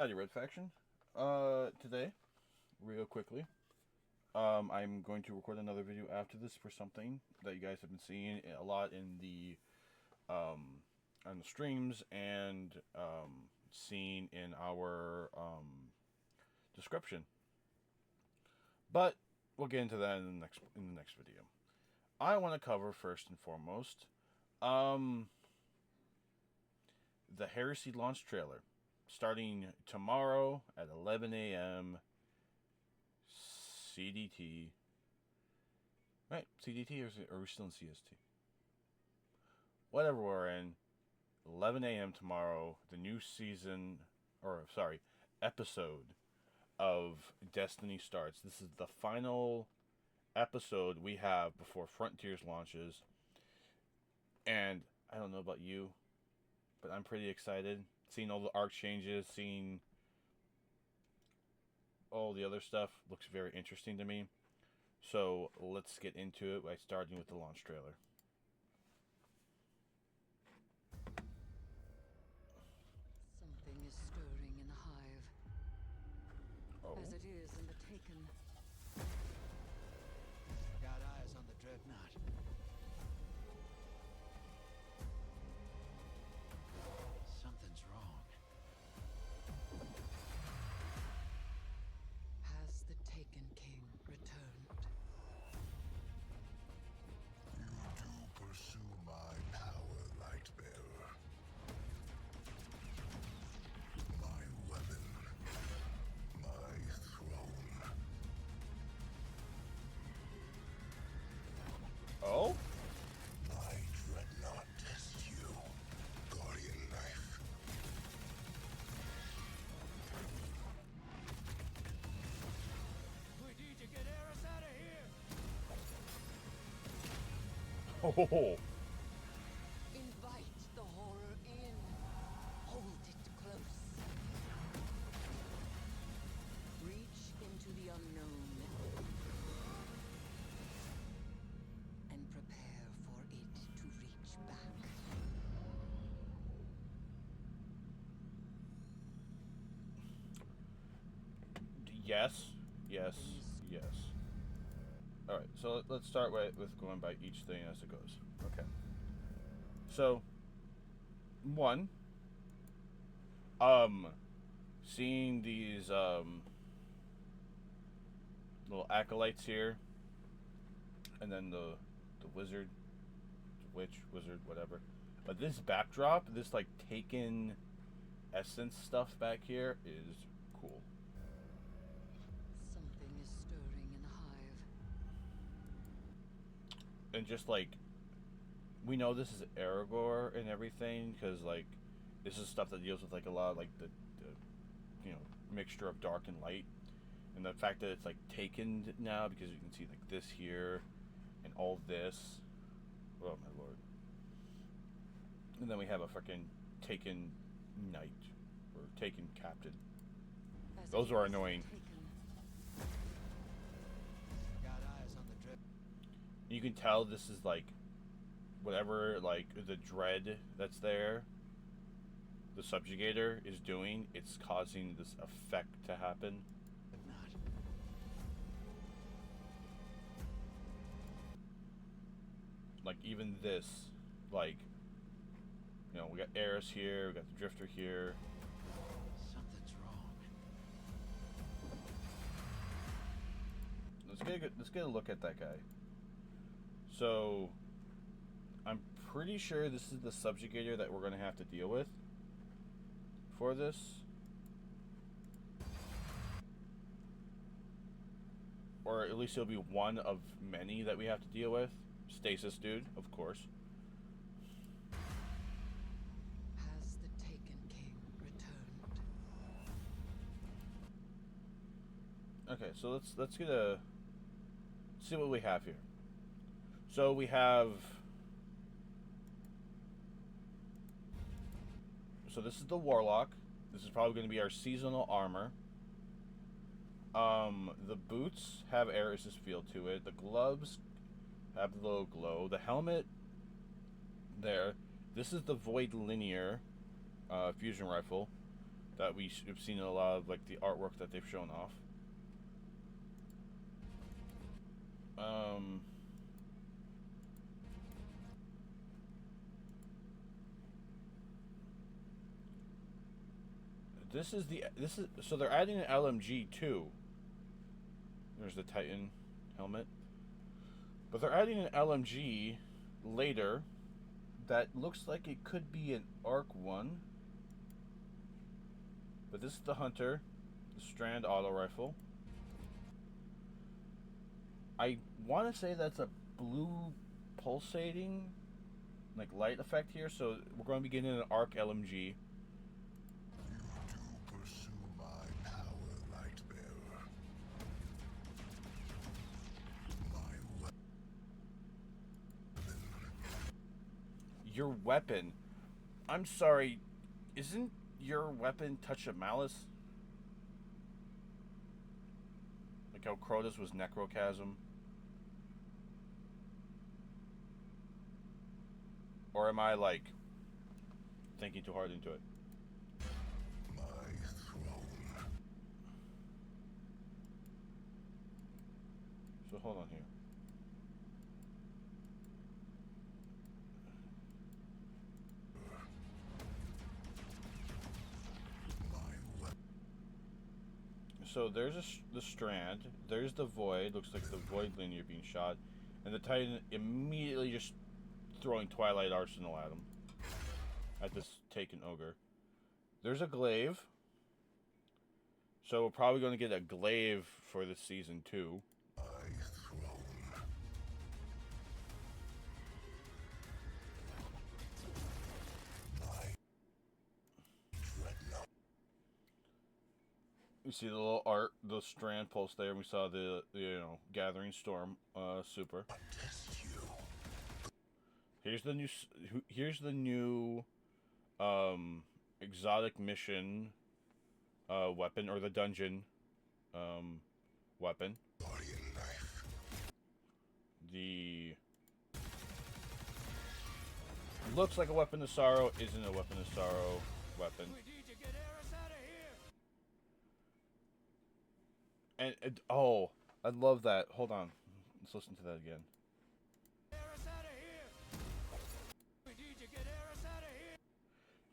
Howdy, Red Faction. Today, real quickly, I'm going to record another video after this for something that you guys have been seeing a lot in the on the streams and seen in our description. But we'll get into that in the next video. I want to cover first and foremost um, the Heresy launch trailer starting tomorrow at 11 a.m. CDT. Right, CDT, or are we still in CST? Whatever we're in, 11 a.m. tomorrow, the new season, or sorry, episode of Destiny starts. This is the final episode we have before Frontiers launches. And I don't know about you, but I'm pretty excited. Seeing all the arc changes, seeing all the other stuff looks very interesting to me. So let's get into it by starting with the launch trailer. Something is stirring in the hive, Oh. as it is in the Taken. Got eyes on the dreadnought. Something's wrong. Has the Taken King returned? You do pursue my power, Lightbearer. My weapon. My throne. Oh? My dreadnought tests you, Guardian Knife. We need to get Eris out of here! Oh. Invite the horror in. Hold it close. Reach into the unknown. And prepare for it to reach back. Yes, yes, yes. Alright, so let's start with going by each thing as it goes. Okay. So, one, seeing these, little acolytes here, and then the wizard, witch, wizard, whatever. But this backdrop, this, like, Taken essence stuff back here is cool. Something is stirring in the hive. And just like, we know this is Aragorn and everything, because like this is stuff that deals with like a lot of like the mixture of dark and light, and the fact that it's like taken now, because you can see like this here and all this. Oh my lord. And then we have a freaking Taken knight or Taken captain. As Those it are is in the annoying. Taken. Got eyes on the dread. You can tell this is like whatever like the dread that's there, the subjugator is doing, it's causing this effect to happen. Dreadnought. Like even this, like, we got Eris here, we got the Drifter here. Something's wrong. Let's get a look at that guy. So I'm pretty sure this is the subjugator that we're gonna have to deal with for this. Or at least it'll be one of many that we have to deal with. Stasis dude, of course. Has the Taken King returned? Okay, so let's get a see what we have here. So we have, so this is the Warlock. This is probably going to be our seasonal armor. The boots have Eris's feel to it. The gloves have the little glow. The helmet there. This is the Void Linear fusion rifle that we've seen in a lot of like the artwork that they've shown off. This is so they're adding an LMG too. There's the Titan helmet, but they're adding an LMG later that looks like it could be an Arc 1. But this is the Hunter, the Strand auto rifle. I want to say that's a blue pulsating like light effect here, so we're going to be getting an Arc LMG. You do pursue my power, Lightbearer. My weapon. Your weapon. I'm sorry, isn't your weapon Touch of Malice? Like how Crotus was Necrochasm? Or am I like thinking too hard into it? My throne. So hold on here. So there's the Strand, there's the Void, looks like the Void linear being shot, and the Titan immediately just throwing Twilight Arsenal at him. At this Taken Ogre. There's a Glaive. So we're probably going to get a Glaive for this season too. My throne. My dreadnought. We see the little the Strand pulse there, and we saw the Gathering Storm super. Test you. Here's the new exotic mission weapon, or the dungeon weapon. Guardian knife. The looks like a weapon of sorrow, isn't a weapon of sorrow weapon. We need to get Eris out of here. And oh, I love that. Hold on, let's listen to that again. Eris out of here. We need to get Eris out of here.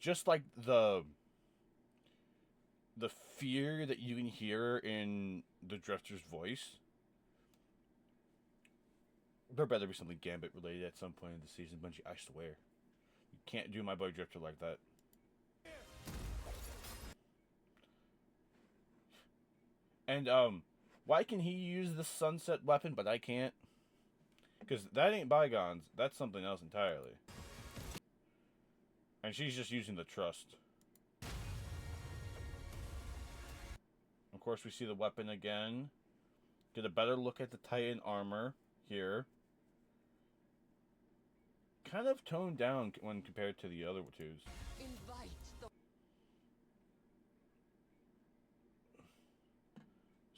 Just like the fear that you can hear in the Drifter's voice. There better be something Gambit related at some point in the season, Bungie. I swear, you can't do my boy Drifter like that. And why can he use the sunset weapon but I can't? Because that ain't bygones. That's something else entirely. And she's just using the trust. Of course, we see the weapon again. Get a better look at the Titan armor here. Kind of toned down when compared to the other twos. Invite the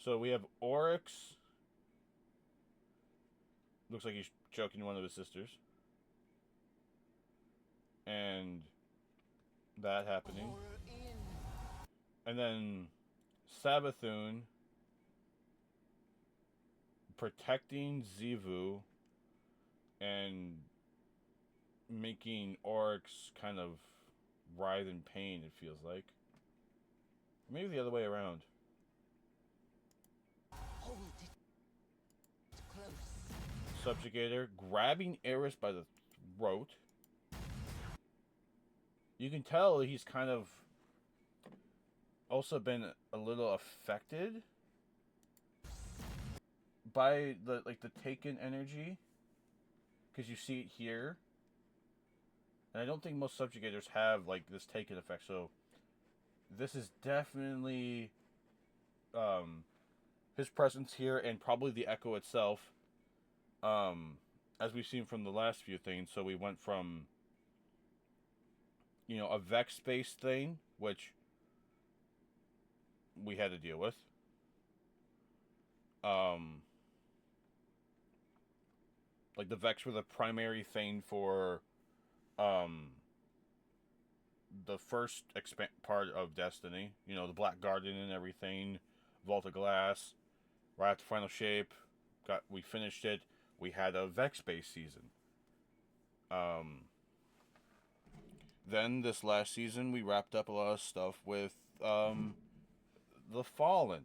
So we have Oryx. Looks like he's choking one of his sisters. And that happening. horror in. And then Sabathun protecting Zivu and making Oryx kind of writhe in pain, it feels like. Maybe the other way around. Hold it close. Subjugator grabbing Eris by the throat. You can tell he's kind of also been a little affected by the Taken energy, because you see it here, and I don't think most subjugators have like this Taken effect. So this is definitely his presence here, and probably the Echo itself, as we've seen from the last few things. So we went from a Vex space thing, which we had to deal with. Like the Vex were the primary thing for the first part of Destiny. You know, the Black Garden and everything, Vault of Glass. Right after Final Shape, we finished it. We had a Vex-based season. Then this last season, we wrapped up a lot of stuff with the Fallen.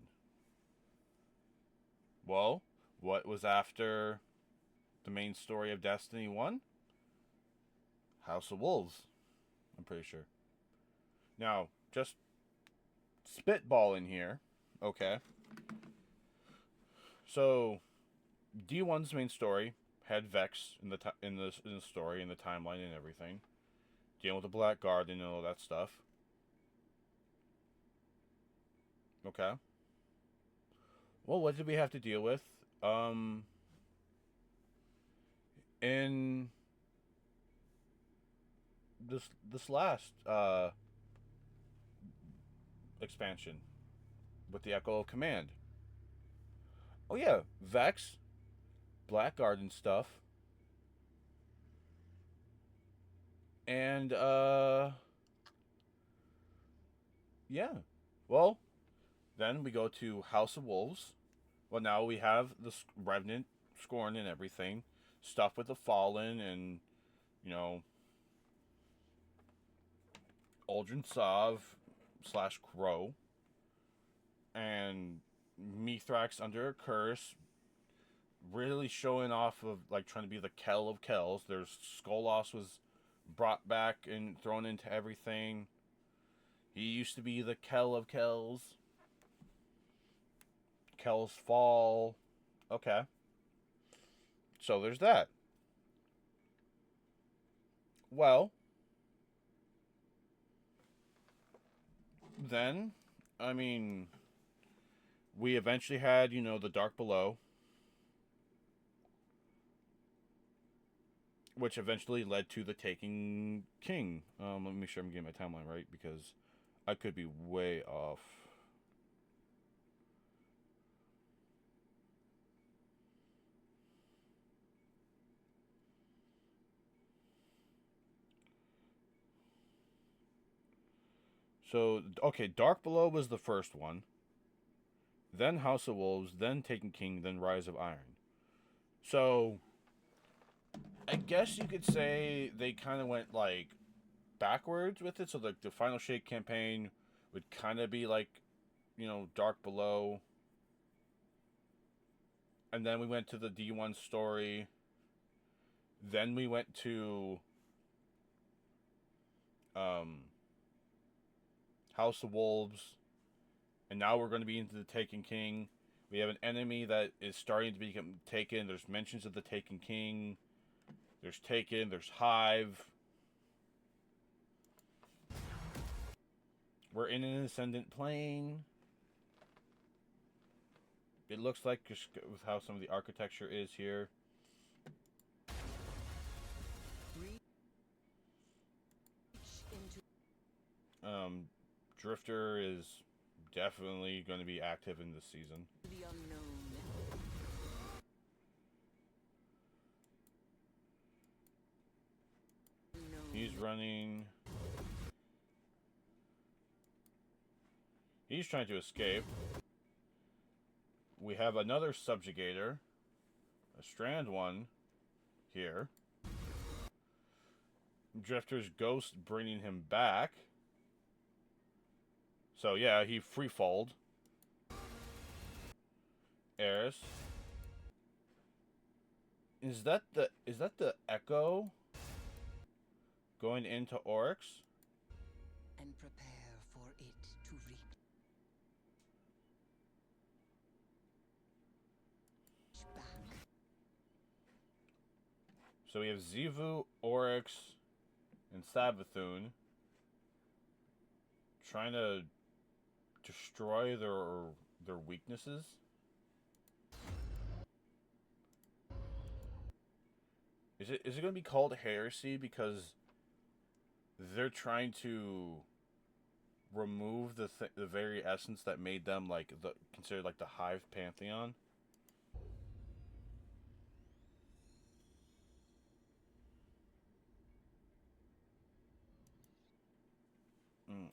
Well, what was after the main story of Destiny 1? House of Wolves, I'm pretty sure. Now, just spitballing here, okay? So, D1's main story had Vex in the story, in the timeline, and everything, dealing with the Black Garden and all that stuff. Okay. Well, what did we have to deal with? In this last expansion with the Echo of Command. Oh yeah, Vex, Black Garden stuff, and yeah. Well, then we go to House of Wolves. Well, now we have the Revenant, Scorn, and everything, stuff with the Fallen, and you know, Uldren Sov / Crow, and Mithrax under a curse, really showing off of like trying to be the Kell of Kells. There's Skolos was brought back and thrown into everything. He used to be the Kell of Kells. Kell's Fall. Okay. So there's that. Well, then, I mean, we eventually had, you know, the Dark Below, which eventually led to the Taking King. Let me make sure I'm getting my timeline right, because I could be way off. So, okay, Dark Below was the first one. Then House of Wolves, then Taken King, then Rise of Iron. So, I guess you could say they kind of went, like, backwards with it. So, like, the Final Shake campaign would kind of be like, you know, Dark Below. And then we went to the D1 story. Then we went to House of Wolves. And now we're going to be into the Taken King. We have an enemy that is starting to become taken. There's mentions of the Taken King. There's Taken. There's Hive. We're in an ascendant plane. It looks like, just with how some of the architecture is here. Drifter is definitely going to be active in this season. The unknown. He's running. He's trying to escape. We have another subjugator, a strand one, here. Drifter's ghost bringing him back. So yeah, he freefalled. Eris. Is that the Echo going into Oryx? And prepare for it to reach back. So we have Xivu, Oryx, and Savathun trying to destroy their weaknesses. Is it going to be called heresy because they're trying to remove the very essence that made them like considered like the Hive Pantheon?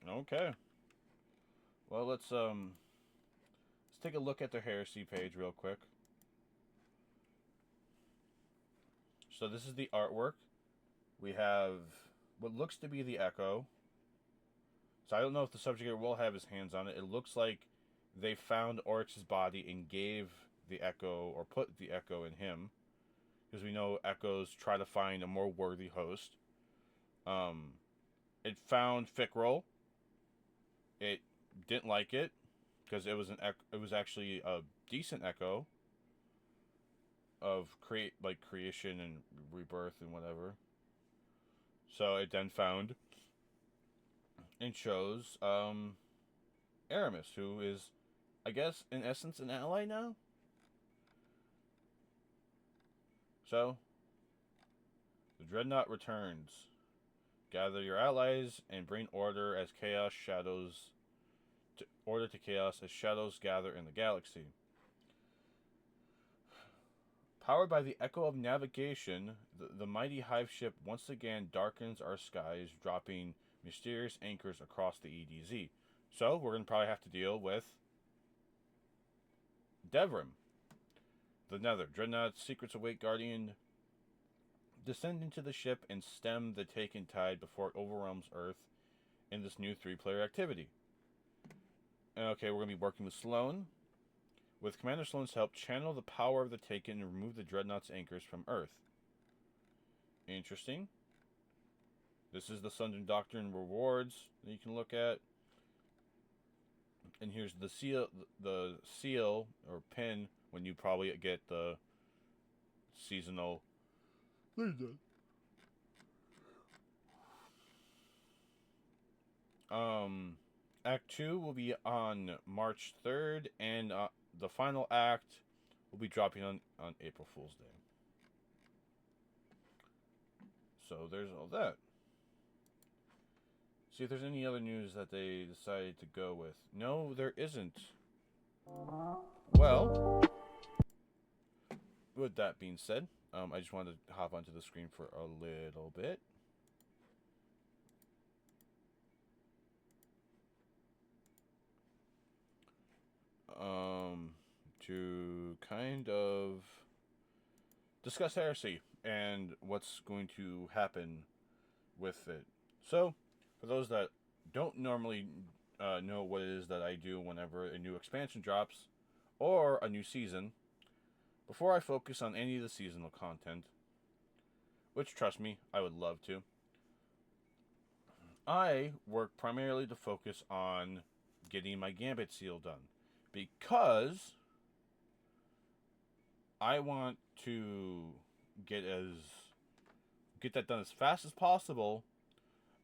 Okay. Well, let's take a look at the Heresy page real quick. So this is the artwork. We have what looks to be the Echo. So I don't know if the subject here will have his hands on it. It looks like they found Oryx's body and gave the Echo, or put the Echo in him. Because we know Echoes try to find a more worthy host. It found Fickrol. It didn't like it because it was actually a decent echo of creation and rebirth and whatever. So it then found and chose Aramis, who is, I guess, in essence, an ally now. So the Dreadnought returns. Gather your allies and bring order as to chaos as shadows gather in the galaxy. Powered by the echo of navigation, the mighty hive ship once again darkens our skies, dropping mysterious anchors across the EDZ. So we're going to probably have to deal with Devrim, the Nether. Dreadnought's secrets await Guardian. Descend into the ship and stem the taken tide before it overwhelms Earth in this new 3-player activity. Okay, we're going to be working with Sloan. With Commander Sloan's help, channel the power of the Taken and remove the Dreadnought's anchors from Earth. Interesting. This is the Sundern Doctrine rewards that you can look at. And here's the seal or pin when you probably get the seasonal. Act 2 will be on March 3rd, and the final act will be dropping on April Fool's Day. So there's all that. See if there's any other news that they decided to go with. No, there isn't. Well, with that being said, I just wanted to hop onto the screen for a little bit. To kind of discuss Heresy and what's going to happen with it. So, for those that don't normally know what it is that I do whenever a new expansion drops or a new season, before I focus on any of the seasonal content, which, trust me, I would love to, I work primarily to focus on getting my Gambit seal done, because I want to get that done as fast as possible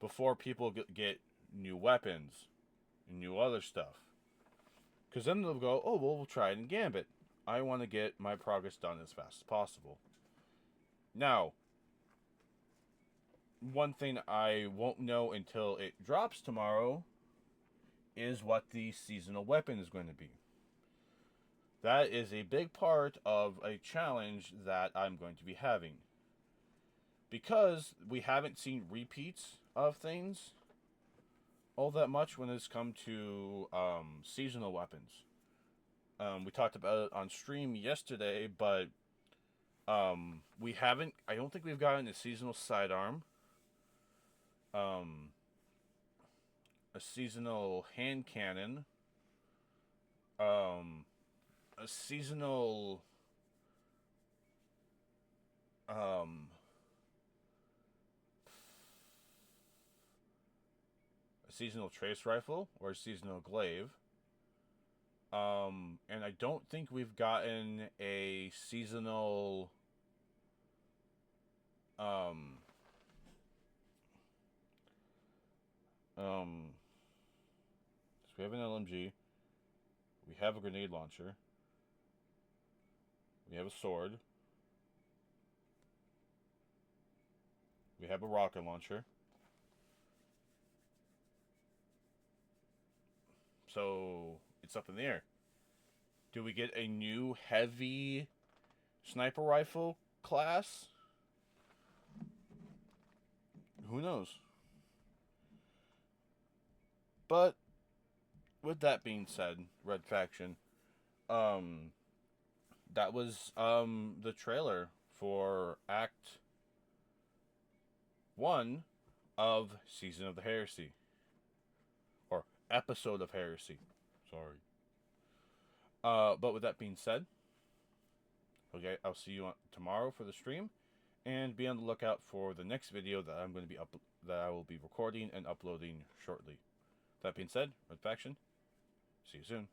before people get new weapons and new other stuff. Because then they'll go, oh, well, we'll try it in Gambit. I want to get my progress done as fast as possible. Now, one thing I won't know until it drops tomorrow is what the seasonal weapon is going to be. That is a big part of a challenge that I'm going to be having. Because we haven't seen repeats of things all that much when it's come to seasonal weapons. We talked about it on stream yesterday, but we haven't. I don't think we've gotten a seasonal sidearm, a seasonal hand cannon, a seasonal trace rifle or a seasonal glaive. And I don't think we've gotten a seasonal so we have an LMG, we have a grenade launcher, we have a sword, we have a rocket launcher. So it's up in the air. Do we get a new heavy sniper rifle class? Who knows? But with that being said, Red Faction, that was the trailer for Act 1 of Season of the Heresy. Or Episode of Heresy. Sorry. But with that being said, okay, I'll see you tomorrow for the stream, and be on the lookout for the next video that I'm going to be that I will be recording and uploading shortly. That being said, Red Faction, see you soon.